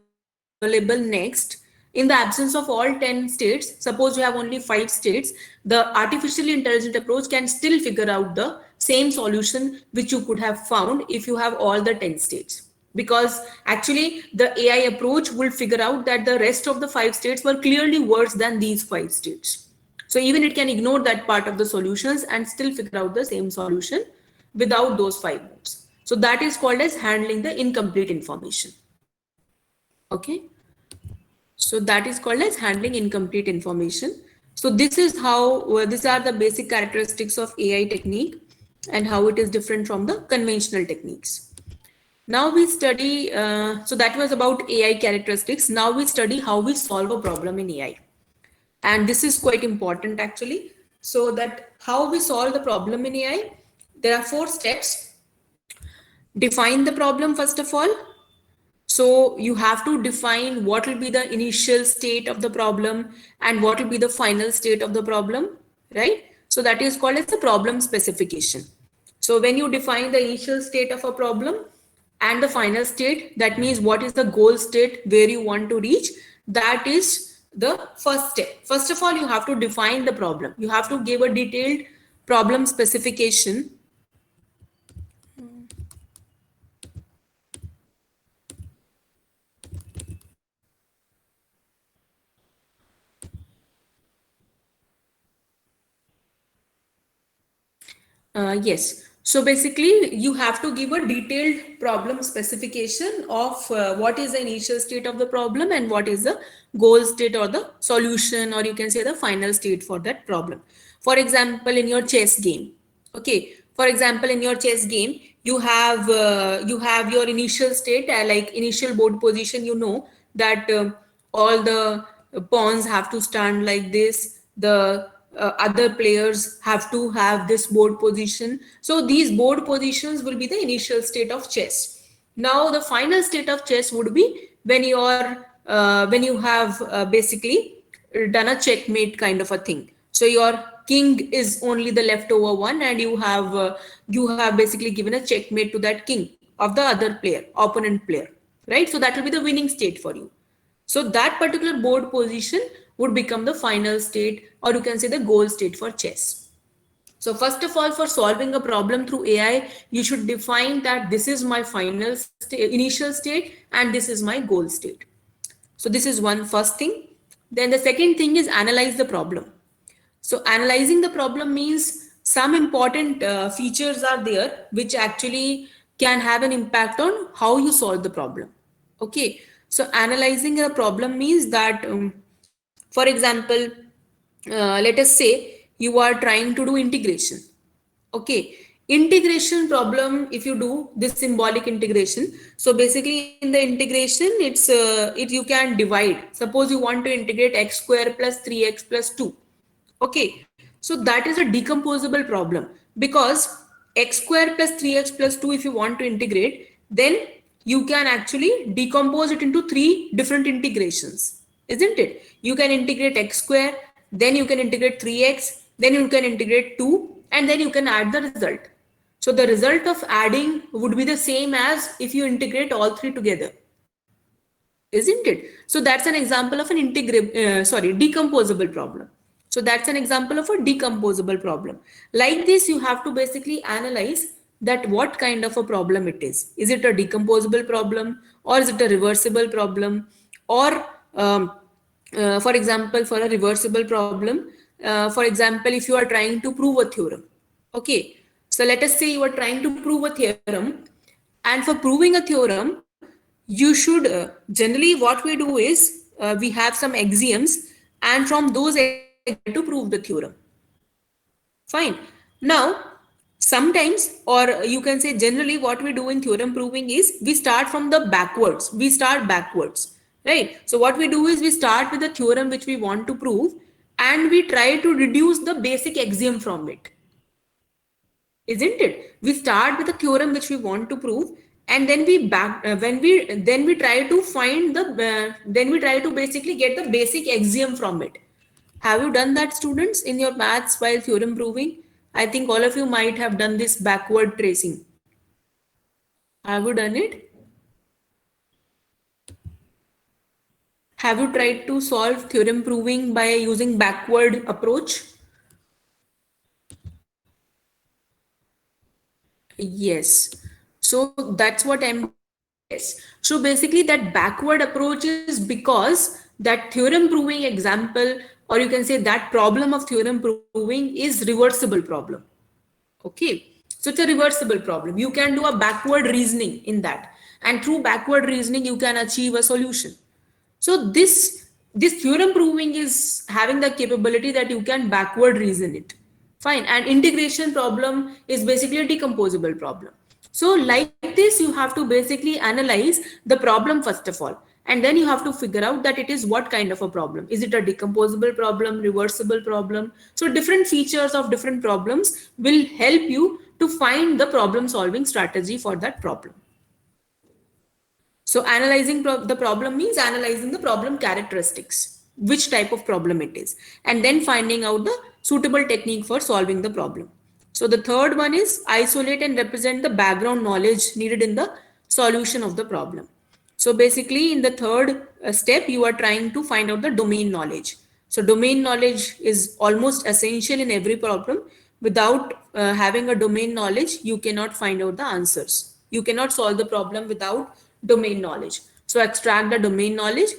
available next, in the absence of all 10 states, suppose you have only 5 states, the artificially intelligent approach can still figure out the same solution which you could have found if you have all the 10 states. Because actually the AI approach will figure out that the rest of the 5 states were clearly worse than these 5 states. So even it can ignore that part of the solutions and still figure out the same solution without those 5 moves. So that is called as handling the incomplete information. Okay. So that is called as handling incomplete information. So this is how, these are the basic characteristics of AI technique and how it is different from the conventional techniques. Now we study, so that was about AI characteristics. Now we study how we solve a problem in AI. And this is quite important actually. So that how we solve the problem in AI, there are 4 steps. Define the problem first of all. So you have to define what will be the initial state of the problem and what will be the final state of the problem, right? So that is called as the problem specification. So when you define the initial state of a problem and the final state, that means what is the goal state where you want to reach, that is the first step. First of all, you have to define the problem. You have to give a detailed problem specification. Yes. So basically, you have to give a detailed problem specification of what is the initial state of the problem and what is the goal state or the solution, or you can say the final state for that problem. For example, in your chess game, okay. For example, in your chess game, you have your initial state, like initial board position. You know that all the pawns have to stand like this. The other players have to have this board position. So these board positions will be the initial state of chess. Now the final state of chess would be when when you have basically done a checkmate kind of a thing. So your king is only the leftover one, and you have basically given a checkmate to that king of the other player, opponent player, right? So that will be the winning state for you. So that particular board position would become the final state, or you can say the goal state for chess. So first of all, for solving a problem through AI, you should define that this is my final initial state and this is my goal state. So this is one first thing. Then the second thing is analyze the problem. So analyzing the problem means some important features are there which actually can have an impact on how you solve the problem. Okay. So analyzing a problem means that, for example, let us say you are trying to do integration. Okay, integration problem, if you do this symbolic integration, so basically in the integration, it you can divide. Suppose you want to integrate x square plus 3x plus 2. Okay, so that is a decomposable problem because x square plus 3x plus 2, if you want to integrate, then you can actually decompose it into three different integrations, isn't it? You can integrate x square, then you can integrate 3x, then you can integrate 2, and then you can add the result. So the result of adding would be the same as if you integrate all three together, isn't it? So that's an example of an decomposable problem. So that's an example of a decomposable problem. Like this, you have to basically analyze that what kind of a problem it is. Is it a decomposable problem, or is it a reversible problem? Or for example, for a reversible problem, for example, if you are trying to prove a theorem. Okay, so let us say you are trying to prove a theorem, and for proving a theorem, you should generally what we do is we have some axioms, and from those axioms to prove the theorem. Fine. Now, sometimes, or you can say generally, what we do in theorem proving is we start from the backwards. We start backwards, right? So what we do is we start with the theorem which we want to prove, and we try to reduce the basic axiom from it, isn't it? We start with a theorem which we want to prove, and then we then we try to find the then we try to basically get the basic axiom from it. Have you done that, students, in your maths while theorem proving? I think all of you might have done this backward tracing. Have you done it? Have you tried to solve theorem proving by using backward approach? Yes. So that's what I'm. Yes. So basically that backward approach is because that theorem proving example, or you can say that problem of theorem proving is reversible problem. Okay. So it's a reversible problem. You can do a backward reasoning in that. And through backward reasoning, you can achieve a solution. So this theorem proving is having the capability that you can backward reason it. Fine. And integration problem is basically a decomposable problem. So like this, you have to basically analyze the problem first of all. And then you have to figure out that it is what kind of a problem. Is it a decomposable problem, reversible problem? So different features of different problems will help you to find the problem solving strategy for that problem. So analyzing the problem means analyzing the problem characteristics, which type of problem it is, and then finding out the suitable technique for solving the problem. So the third one is isolate and represent the background knowledge needed in the solution of the problem. So basically in the third step, you are trying to find out the domain knowledge. So domain knowledge is almost essential in every problem. Without having a domain knowledge, you cannot find out the answers. You cannot solve the problem without domain knowledge. So extract the domain knowledge.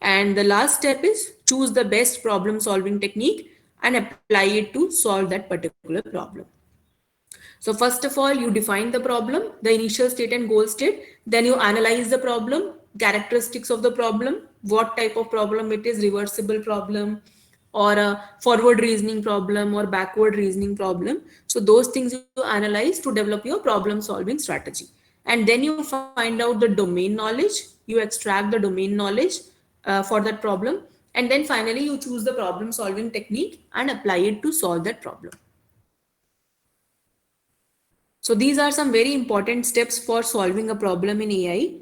And the last step is choose the best problem solving technique and apply it to solve that particular problem. So first of all, you define the problem, the initial state and goal state. Then you analyze the problem, characteristics of the problem, what type of problem it is, reversible problem or a forward reasoning problem or backward reasoning problem. So those things you analyze to develop your problem solving strategy. And then you find out the domain knowledge, you extract the domain knowledge for that problem. And then finally, you choose the problem solving technique and apply it to solve that problem. So these are some very important steps for solving a problem in AI.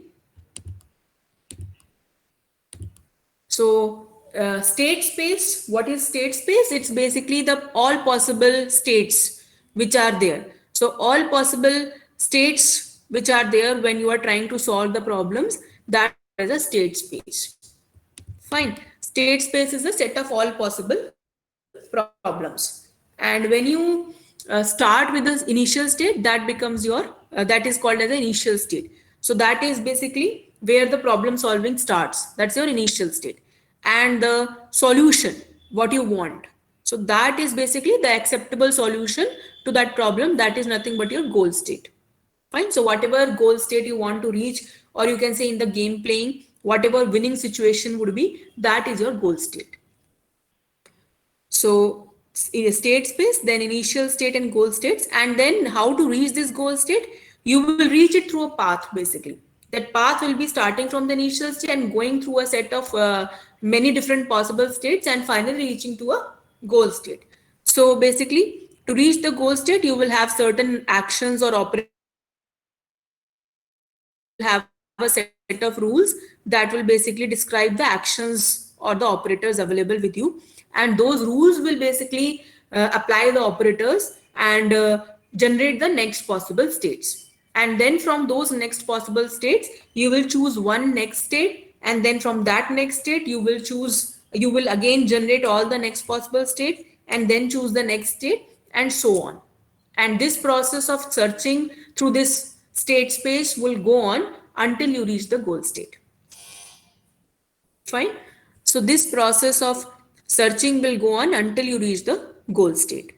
So state space, what is state space? It's basically the all possible states which are there. So all possible states which are there when you are trying to solve the problems, that is a state space. Fine. State space is a set of all possible problems. And when you start with the initial state, that becomes your that is called as the initial state. So that is basically where the problem solving starts. That's your initial state. And the solution, what you want, so that is basically the acceptable solution to that problem. That is nothing but your goal state. Fine. So whatever goal state you want to reach, or you can say in the game playing, whatever winning situation would be, that is your goal state. So in a state space, then initial state and goal states, and then how to reach this goal state? You will reach it through a path basically. That path will be starting from the initial state and going through a set of many different possible states and finally reaching to a goal state. So basically, to reach the goal state, you will have certain actions or operators have a set of rules that will basically describe the actions or the operators available with you, and those rules will basically apply the operators and generate the next possible states. And then from those next possible states, you will choose one next state, and then from that next state you will again generate all the next possible state and then choose the next state, and so on. And this process of searching through this state space will go on until you reach the goal state. Fine. So this process of searching will go on until you reach the goal state.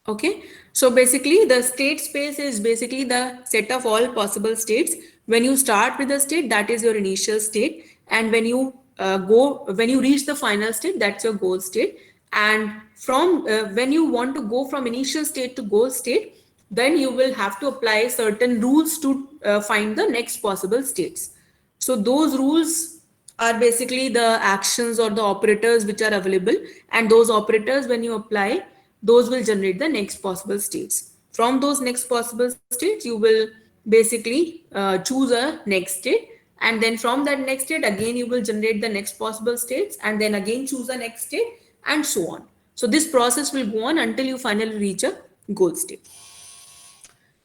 Okay. So basically the state space is basically the set of all possible states. When you start with a state, that is your initial state. And when you when you reach the final state, that's your goal state. And from when you want to go from initial state to goal state, then you will have to apply certain rules to find the next possible states. So those rules are basically the actions or the operators which are available, and those operators, when you apply, those will generate the next possible states. From those next possible states, you will basically choose a next state, and then from that next state again you will generate the next possible states, and then again choose a next state, and so on. So this process will go on until you finally reach a goal state.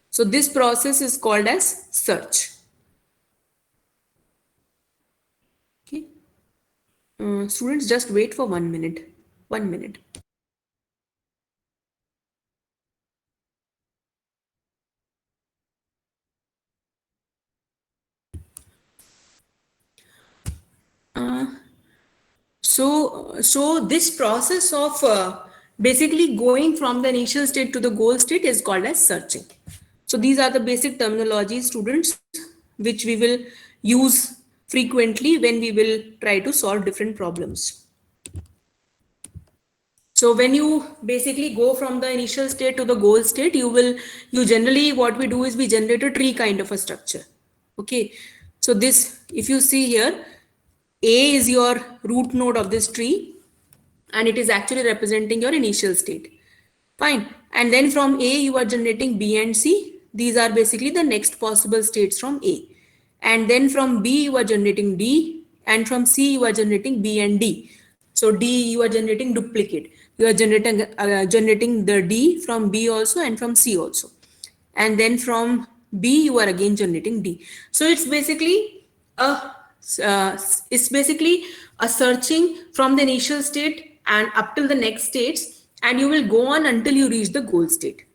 So this process is called as search. Okay. Students, just wait for 1 minute. 1 minute. So this process of basically going from the initial state to the goal state is called as searching. So these are the basic terminologies, students, which we will use frequently when we will try to solve different problems. So when you basically go from the initial state to the goal state, you generally, what we do is we generate a tree kind of a structure. Okay. So this, if you see here, A is your root node of this tree, and it is actually representing your initial state. Fine. And then from A, you are generating B and C. These are basically the next possible states from A. And then from B, you are generating D, and from C, you are generating B and D. So D, you are generating duplicate. You are generating the D from B also and from C also. And then from B, you are again generating D. So it's basically a searching from the initial state and up till the next states, and you will go on until you reach the goal state.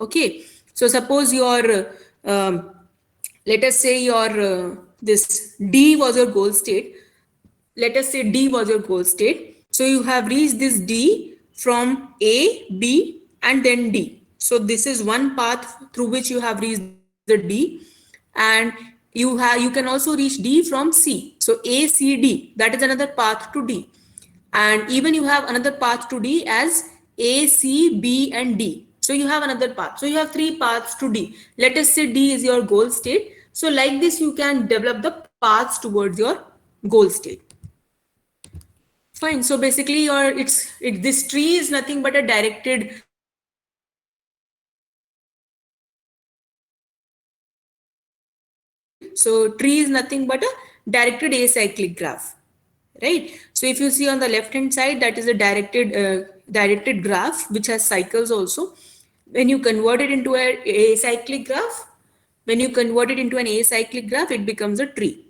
Okay. So suppose your let us say your this D was your goal state. Let us say D was your goal state. So you have reached this D from A, B, and then D. So this is one path through which you have reached the D, and you can also reach D from C. So A, C, D, that is another path to D. And even you have another path to D as A, C, B, and D. So you have another path. So you have 3 paths to D. Let us say D is your goal state. So like this, you can develop the paths towards your goal state. Fine. So basically this tree is nothing but a directed So tree is nothing but a directed acyclic graph, right? So if you see on the left hand side, that is a directed graph which has cycles also. When you convert it into an acyclic graph, it becomes a tree.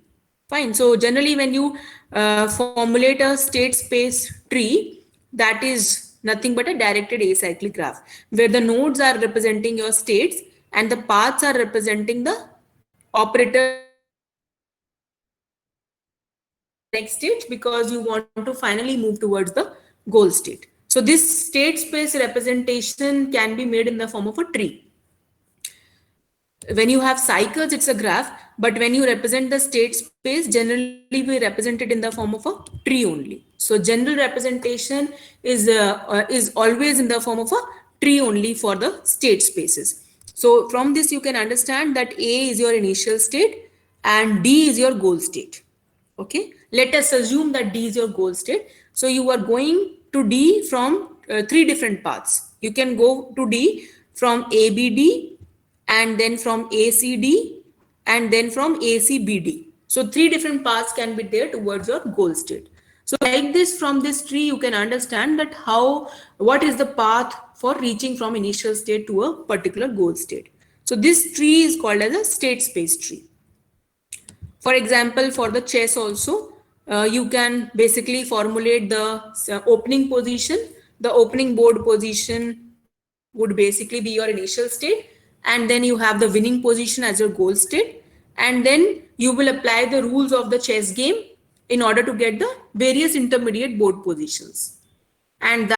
Fine. So generally, when you formulate a state space tree, that is nothing but a directed acyclic graph, where the nodes are representing your states and the paths are representing the operators that you want to next stage because you want to finally move towards the goal state. So this state space representation can be made in the form of a tree. When you have cycles, it's a graph, but when you represent the state space, generally we represent it in the form of a tree only. So general representation is always in the form of a tree only for the state spaces. So from this you can understand that A is your initial state and D is your goal state. Okay, let us assume that D is your goal state. So you are going to D from three different paths. You can go to D from ABD, and then from ACD, and then from ACBD. So three different paths can be there towards your goal state. So like this, from this tree you can understand that what is the path for reaching from initial state to a particular goal state. So this tree is called as a state space tree. For example, for the chess also, you can basically formulate the opening position. The opening board position would basically be your initial state, and then you have the winning position as your goal state, and then you will apply the rules of the chess game in order to get the various intermediate board positions. And that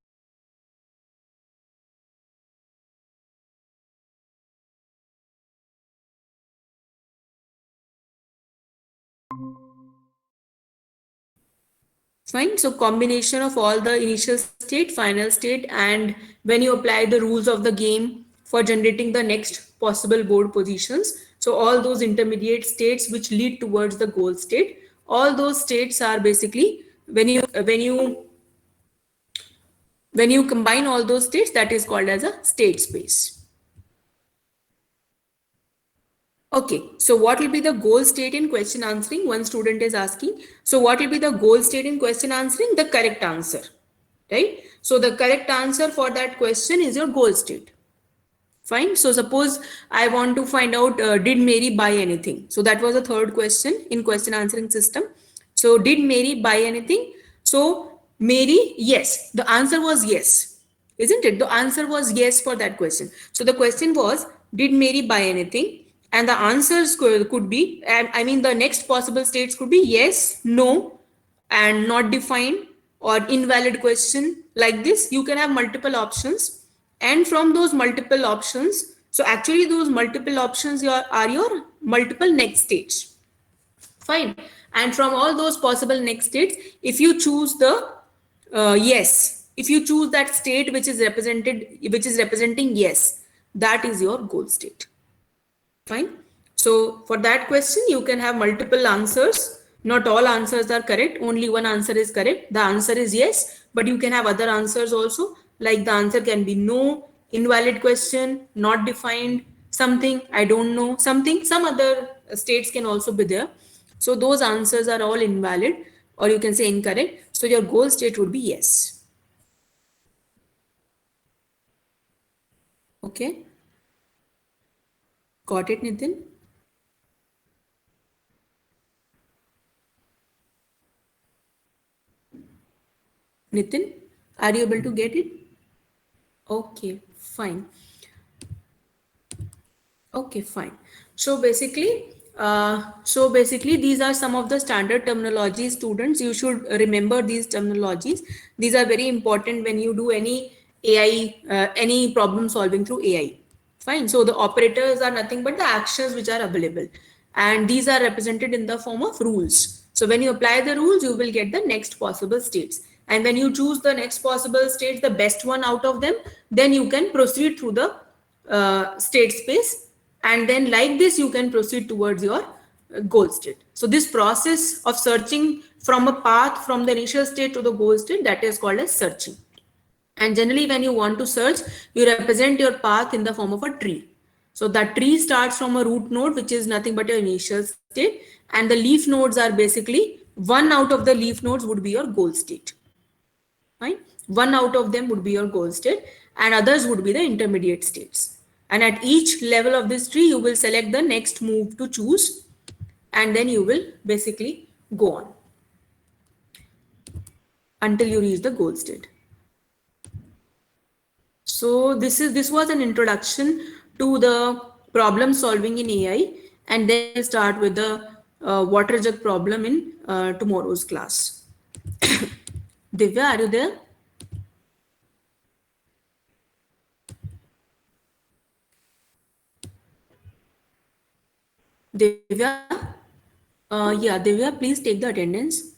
fine. So combination of all the initial state, final state, and when you apply the rules of the game for generating the next possible board positions. So all those intermediate states which lead towards the goal state, all those states are basically when you combine all those states, that is called as a state space. Okay, so what will be the goal state in question answering? One student is asking. So what will be the goal state in question answering? The correct answer, right? So the correct answer for that question is your goal state. Fine. So suppose I want to find out, did Mary buy anything? So that was the third question in question answering system. So did Mary buy anything? So Mary, yes. The answer was yes. Isn't it? The answer was yes for that question. So the question was, did Mary buy anything? And the answers could be, I mean, the next possible states could be yes, no, and not defined or invalid question. Like this, you can have multiple options. And from those multiple options, so actually those multiple options are your multiple next states. Fine. And from all those possible next states, if you choose the yes, if you choose that state which is representing yes, that is your goal state. Fine. So for that question, you can have multiple answers. Not all answers are correct. Only one answer is correct. The answer is yes, but you can have other answers also. Like the answer can be no, invalid question, not defined, something, I don't know, something, some other states can also be there. So those answers are all invalid, or you can say incorrect. So your goal state would be yes. Okay. Got it, Nitin? Nitin, are you able to get it? Okay, fine. Okay, fine. So basically, these are some of the standard terminologies. Students, you should remember these terminologies. These are very important when you do any AI, any problem solving through AI. Fine. So the operators are nothing but the actions which are available, and these are represented in the form of rules. So when you apply the rules, you will get the next possible states. And when you choose the next possible states, the best one out of them, then you can proceed through the state space, and then like this you can proceed towards your goal state. So this process of searching from a path from the initial state to the goal state, that is called as searching. And generally when you want to search, you represent your path in the form of a tree. So that tree starts from a root node, which is nothing but your initial state, and the leaf nodes are basically, one out of the leaf nodes would be your goal state. Fine. One out of them would be your goal state, and others would be the intermediate states. And at each level of this tree, you will select the next move to choose. and then you will basically go on until you reach the goal state. So this was an introduction to the problem solving in AI, and then we'll start with the water jug problem in tomorrow's class. Divya, are you there? Divya? Yeah, Divya, please take the attendance.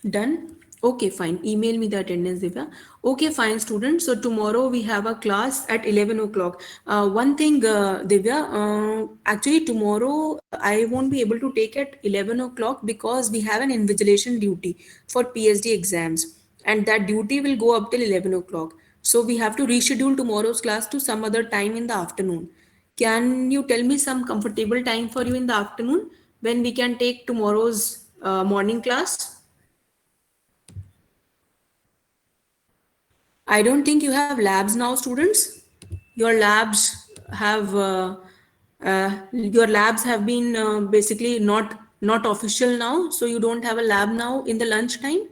Done? Okay, fine. Email me the attendance, Divya. Okay, fine, students. So tomorrow we have a class at 11 o'clock. One thing, Divya, actually tomorrow I won't be able to take at 11 o'clock because we have an invigilation duty for PhD exams, and that duty will go up till 11 o'clock. So we have to reschedule tomorrow's class to some other time in the afternoon. Can you tell me some comfortable time for you in the afternoon when we can take tomorrow's morning class? I don't think you have labs now, students. Your labs have been basically not official now, so you don't have a lab now in the lunch time.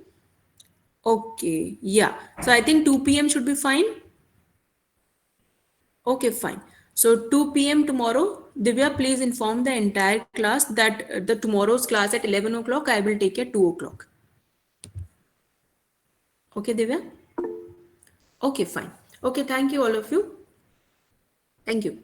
Okay, yeah. So I think 2 p.m. should be fine. Okay, fine. So 2 p.m. tomorrow, Divya, please inform the entire class that the tomorrow's class at 11 o'clock I will take at 2 o'clock. Okay, Divya? Okay, fine. Okay, thank you all of you. Thank you.